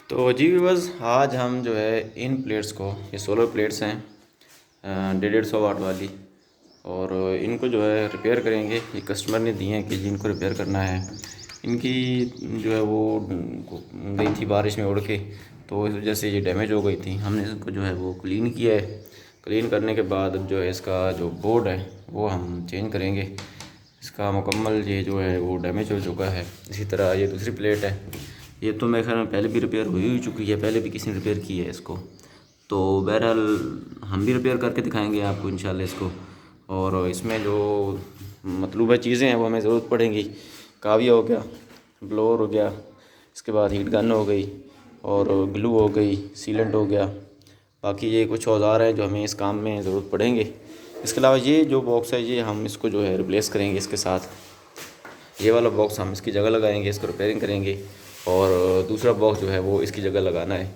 तो जी बस आज हम जो है इन प्लेट्स को, ये सोलर प्लेट्स हैं 150 वाट वाली, और इनको जो है रिपेयर करेंगे। ये कस्टमर ने दिए हैं कि जिनको रिपेयर करना है। इनकी जो है वो गई थी बारिश में उड़ के, तो इस वजह से ये डैमेज हो गई थी। हमने इसको जो है वो क्लीन किया है। क्लीन करने के बाद अब जो है इसका जो बोर्ड है वो हम चेंज करेंगे। इसका मुकम्मल ये जो है वो डैमेज हो चुका है। इसी तरह ये दूसरी प्लेट है, ये तो मेरे ख्याल में पहले भी रिपेयर हुई चुकी है, पहले भी किसी ने रिपेयर की है इसको। तो बहरहाल हम भी रिपेयर करके दिखाएंगे आपको इंशाल्लाह इसको। और इसमें जो मतलूबा चीज़ें हैं वो हमें ज़रूरत पड़ेंगी। काविया हो गया, ब्लोअर हो गया, इसके बाद हीट गन हो गई, और ग्लू हो गई, सीलेंट हो गया। बाकी ये कुछ औज़ार हैं जो हमें इस काम में ज़रूरत पड़ेंगे। इसके अलावा ये जो बॉक्स है ये हम इसको जो है रिप्लेस करेंगे इसके साथ। ये वाला बॉक्स हम इसकी जगह लगाएंगे, इसको रिपेयरिंग करेंगे, और दूसरा बॉक्स जो है वो इसकी जगह लगाना है।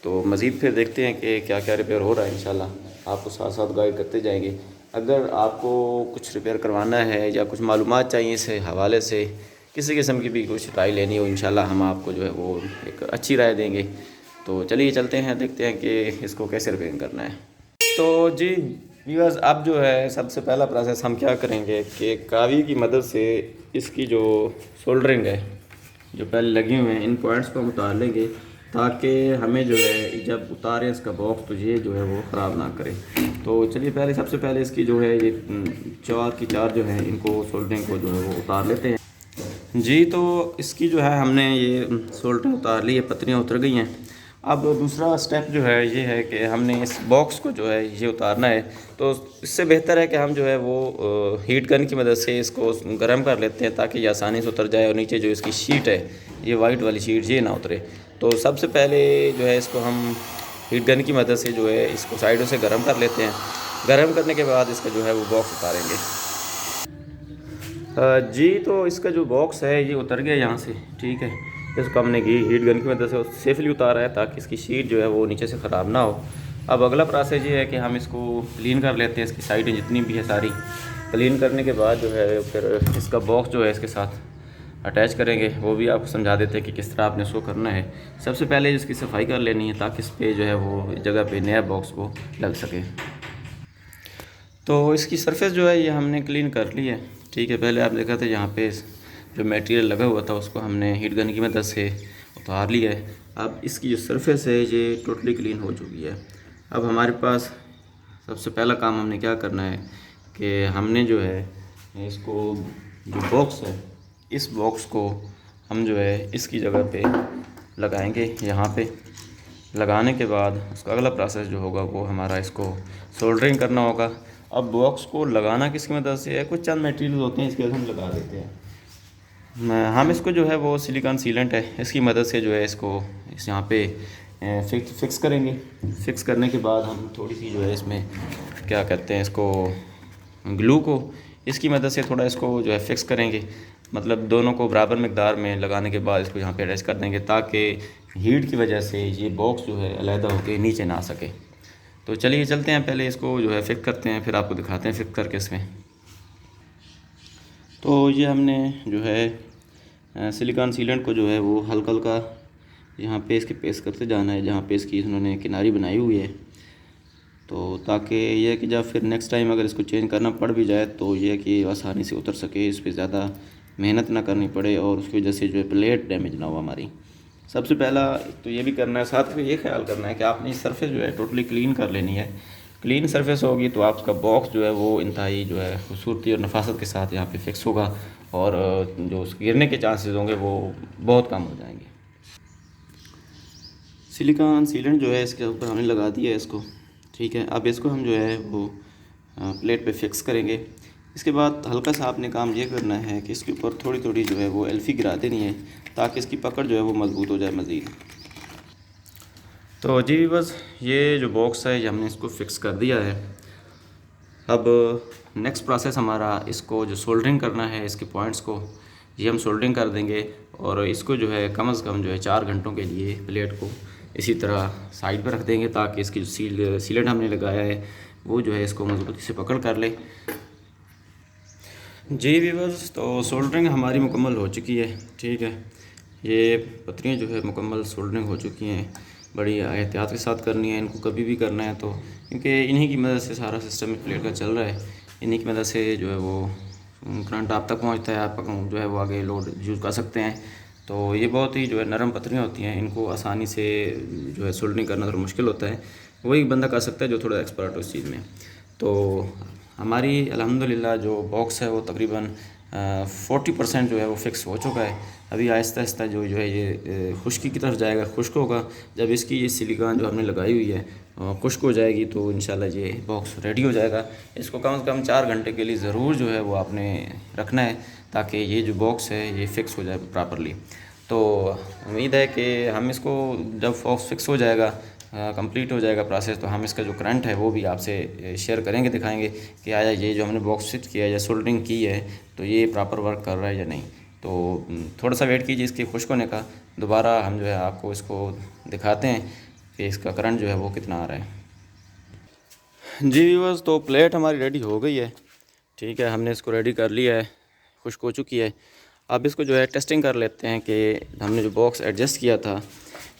तो मज़ीद फिर देखते हैं कि क्या क्या रिपेयर हो रहा है। इंशाल्लाह आपको साथ साथ गाइड करते जाएंगे। अगर आपको कुछ रिपेयर करवाना है या कुछ मालूमात चाहिए इस हवाले से, किसी किस्म की भी कुछ राय लेनी हो, इंशाल्लाह हम आपको जो है वो एक अच्छी राय देंगे। तो चलिए चलते हैं, देखते हैं कि इसको कैसे रिपेयरिंग करना है। तो जी व्यूअर्स, अब जो है सबसे पहला प्रोसेस हम क्या करेंगे कि कावी की मदद से इसकी जो सोल्डरिंग है, जो पहले लगे हुए हैं, इन पॉइंट्स को हम उतार लेंगे, ताकि हमें जो है जब उतारें इसका बॉक्स तो ये जो है वो ख़राब ना करे। तो चलिए पहले सबसे पहले इसकी जो है ये चार की चार जो है इनको सोल्डरिंग को जो है वो उतार लेते हैं। जी तो इसकी जो है हमने ये सोल्डरिंग उतार ली है, पत्रियाँ उतर गई हैं। अब दूसरा स्टेप जो है ये है कि हमने इस बॉक्स को जो है ये उतारना है। तो इससे बेहतर है कि हम जो है वो हीट गन की मदद से इसको गर्म कर लेते हैं, ताकि ये आसानी से उतर जाए और नीचे जो इसकी शीट है, ये वाइट वाली शीट, ये ना उतरे। तो सबसे पहले जो है इसको हम हीट गन की मदद से जो है इसको साइडों से गर्म कर लेते हैं। गर्म करने के बाद इसका जो है वो बॉक्स उतारेंगे। जी तो इसका जो बॉक्स है ये उतर गया यहाँ से, ठीक है। इसको हमने हीट गन की मदद से सेफली उतारा है, ताकि इसकी शीट जो है वो नीचे से ख़राब ना हो। अब अगला प्रोसेस ये है कि हम इसको क्लीन कर लेते हैं, इसकी साइडें जितनी भी है सारी क्लीन करने के बाद जो है फिर इसका बॉक्स जो है इसके साथ अटैच करेंगे। वो भी आपको समझा देते हैं कि किस तरह आपने इसको करना है। सबसे पहले इसकी सफाई कर लेनी है, ताकि इस पर जो है वो जगह पे नया बॉक्स को लग सके। तो इसकी सरफेस जो है ये हमने क्लीन कर ली है, ठीक है। पहले आप देखा था यहाँ पे जो मटेरियल लगा हुआ था उसको हमने हीट गन की मदद से उतार लिया है। अब इसकी जो सरफेस है ये टोटली क्लीन हो चुकी है। अब हमारे पास सबसे पहला काम हमने क्या करना है कि हमने जो है इसको, जो बॉक्स है, इस बॉक्स को हम जो है इसकी जगह पे लगाएंगे। यहाँ पे लगाने के बाद उसका अगला प्रोसेस जो होगा वो हमारा इसको सोल्डरिंग करना होगा। अब बॉक्स को लगाना किसकी मदद से है, कुछ चंद मटेरियल होते हैं इसके वजह हम लगा देते हैं। हम इसको जो है वो सिलिकॉन सीलेंट है, इसकी मदद से जो है इसको इस यहाँ पे फिक्स करेंगे। फिक्स करने के बाद हम थोड़ी सी जो है इसमें क्या कहते हैं इसको, ग्लू को, इसकी मदद से थोड़ा इसको जो है फिक्स करेंगे। मतलब दोनों को बराबर मकदार में लगाने के बाद इसको यहाँ पे अटैच कर देंगे, ताकि हीट की वजह से ये बॉक्स जो है अलहदा होकर नीचे ना आ सके। तो चलिए चलते हैं, पहले इसको जो है फिक्स करते हैं, फिर आपको दिखाते हैं फिक्स करके इसमें। तो ये हमने जो है सिलिकॉन सीलेंट को जो है वो हल्का हल्का यहाँ पे इसके पेस्ट करते जाना है, जहाँ पे इसकी उन्होंने किनारी बनाई हुई है। तो ताकि ये है कि जब फिर नेक्स्ट टाइम अगर इसको चेंज करना पड़ भी जाए तो ये है कि आसानी से उतर सके, इस पर ज़्यादा मेहनत ना करनी पड़े, और उसकी वजह से जो है प्लेट डैमेज ना हो हमारी। सबसे पहला तो ये भी करना है, साथ में ये ख्याल करना है कि आपने इस सरफेस जो है टोटली क्लीन कर लेनी है। क्लीन सरफेस होगी तो आपका बॉक्स जो है वो इंतहाई जो है खूबसूरती और नफासत के साथ यहाँ पे फिक्स होगा, और जो गिरने के चांसेस होंगे वो बहुत कम हो जाएंगे। सिलिकॉन सीलेंट जो है इसके ऊपर हमने लगा दिया है इसको, ठीक है। अब इसको हम जो है वो प्लेट पे फिक्स करेंगे। इसके बाद हल्का सा आपने काम ये करना है कि इसके ऊपर थोड़ी थोड़ी जो है वो एल्फी गिरा देनी है, ताकि इसकी पकड़ जो है वो मज़बूत हो जाए मज़ीद। तो जी बस ये जो बॉक्स है ये हमने इसको फ़िक्स कर दिया है। अब नेक्स्ट प्रोसेस हमारा, इसको जो सोल्डरिंग करना है इसके पॉइंट्स को, ये हम सोल्डरिंग कर देंगे। और इसको जो है कम से कम जो है 4 घंटों के लिए प्लेट को इसी तरह साइड पर रख देंगे, ताकि इसकी जो सीलेंट हमने लगाया है वो जो है इसको मजबूती से पकड़ कर ले। जी व्यूअर्स, तो सोल्डरिंग हमारी मुकम्मल हो चुकी है, ठीक है। ये पत्रियाँ जो है मुकम्मल सोल्डरिंग हो चुकी हैं। बड़ी एहतियात के साथ करनी है इनको, कभी भी करना है तो, क्योंकि इन्हीं की मदद से सारा सिस्टम प्लेट का चल रहा है। इन्हीं की मदद से जो है वो करंट आप तक पहुंचता है, आप जो है वो आगे लोड यूज़ कर सकते हैं। तो ये बहुत ही जो है नरम पत्रियाँ होती हैं, इनको आसानी से जो है सोल्डरिंग करना थोड़ा मुश्किल होता है। वही बंदा कर सकता है जो थोड़ा एक्सपर्ट हो इस चीज़ में। तो हमारी अल्हम्दुलिल्लाह जो बॉक्स है वो तकरीबन 40% जो है वो फ़िक्स हो चुका है। अभी आहिस्ता आहिस्ता जो है ये खुश्की की तरफ जाएगा, खुश्क होगा। जब इसकी ये सिलिकॉन जो हमने लगाई हुई है खुश्क हो जाएगी तो इंशाल्लाह ये बॉक्स रेडी हो जाएगा। इसको कम से कम 4 घंटे के लिए ज़रूर जो है वो आपने रखना है, ताकि ये जो बॉक्स है ये फ़िक्स हो जाए प्रॉपरली। तो उम्मीद है कि हम इसको जब बॉक्स फ़िक्स हो जाएगा, कंप्लीट हो जाएगा प्रोसेस, तो हम इसका जो करंट है वो भी आपसे शेयर करेंगे, दिखाएंगे कि आया ये जो हमने बॉक्स फिट किया है या सोल्डरिंग की है तो ये प्रॉपर वर्क कर रहा है या नहीं। तो थोड़ा सा वेट कीजिए इसके खुश्क होने का, दोबारा हम जो है आपको इसको दिखाते हैं कि इसका करंट जो है वो कितना आ रहा है। जी व्यूअर्स, तो प्लेट हमारी रेडी हो गई है। ठीक है, हमने इसको रेडी कर लिया है, खुश्क हो चुकी है। अब इसको जो है टेस्टिंग कर लेते हैं कि हमने जो बॉक्स एडजस्ट किया था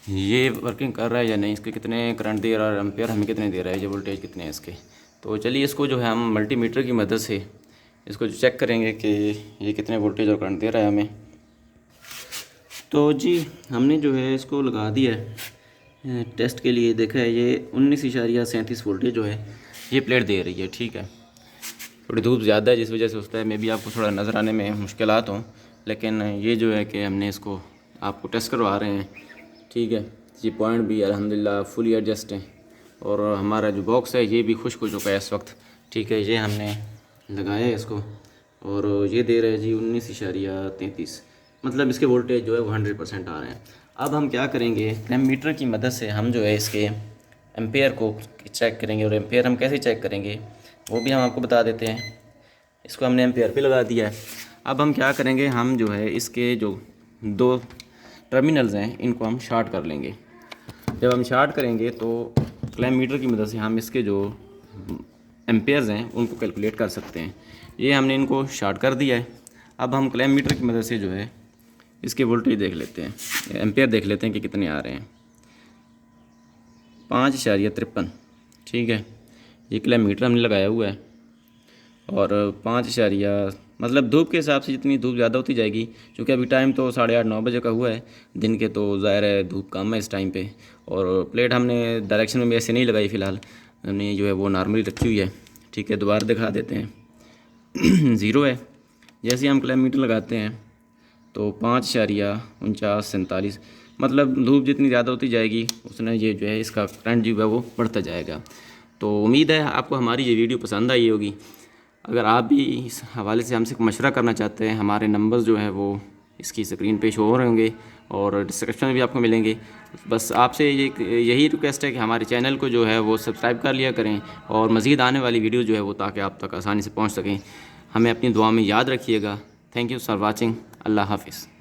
ये वर्किंग कर रहा है या नहीं, इसके कितने करंट दे रहा है, एम्पेयर हमें कितने दे रहा है, ये वोल्टेज कितने हैं इसके। तो चलिए इसको जो है हम मल्टीमीटर की मदद से इसको चेक करेंगे कि ये कितने वोल्टेज और करंट दे रहा है हमें। तो जी हमने जो है इसको लगा दिया है टेस्ट के लिए। देखा है ये 19.37 वोल्टेज जो है ये प्लेट दे रही है। ठीक है, थोड़ी धूप ज़्यादा है जिस वजह से होता है मे बी आपको थोड़ा नज़र आने में मुश्किलात हों, लेकिन ये जो है कि हमने इसको आपको टेस्ट करवा रहे हैं। ठीक है, ये पॉइंट भी अल्हम्दुलिल्लाह फुली एडजस्ट है और हमारा जो बॉक्स है ये भी खुश्क हो चुका है इस वक्त। ठीक है, ये हमने लगाया है इसको और ये दे रहा है जी 19.33, मतलब इसके वोल्टेज जो है वो 100% आ रहे हैं। अब हम क्या करेंगे, एम्मीटर की मदद से हम जो है इसके एम्पेयर को चेक करेंगे। और एम्पेयर हम कैसे चेक करेंगे वो भी हम आपको बता देते हैं। इसको हमने एम्पेयर पे लगा दिया है। अब हम क्या करेंगे, हम जो है इसके जो 2 टर्मिनल्स हैं इनको हम शॉर्ट कर लेंगे। जब हम शॉर्ट करेंगे तो क्लैम्प मीटर की मदद से हम इसके जो एम्पेयर्स हैं उनको कैलकुलेट कर सकते हैं। ये हमने इनको शॉर्ट कर दिया है। अब हम क्लैम्प मीटर की मदद से जो है इसके वोल्टेज देख लेते हैं, एम्पेयर देख लेते हैं कि कितने आ रहे हैं। 5.53। ठीक है, ये क्लैम्प मीटर हमने लगाया हुआ है और 5 मतलब धूप के हिसाब से जितनी धूप ज़्यादा होती जाएगी, क्योंकि अभी टाइम तो 8:30-9 बजे का हुआ है दिन के, तो ज़ाहिर है धूप कम है इस टाइम पे। और प्लेट हमने डायरेक्शन में ऐसे नहीं लगाई फ़िलहाल, हमने जो है वो नॉर्मली रखी हुई है। ठीक है, दोबारा दिखा देते हैं 0 है। जैसे हम क्लैम्प मीटर लगाते हैं तो 5.49-47, मतलब धूप जितनी ज़्यादा होती जाएगी उसने ये जो है इसका करंट जो है वो बढ़ता जाएगा। तो उम्मीद है आपको हमारी ये वीडियो पसंद आई होगी। अगर आप भी इस हवाले से हमसे मशवरा करना चाहते हैं, हमारे नंबर्स जो है वो इसकी स्क्रीन पे शो हो रहे होंगे और डिस्क्रिप्शन में भी आपको मिलेंगे। बस आपसे यही रिक्वेस्ट है कि हमारे चैनल को जो है वो सब्सक्राइब कर लिया करें और मज़ीद आने वाली वीडियो जो है वो ताकि आप तक आसानी से पहुंच सकें। हमें अपनी दुआ में याद रखिएगा। Thank you for watching. अल्लाह हाफ़िज़।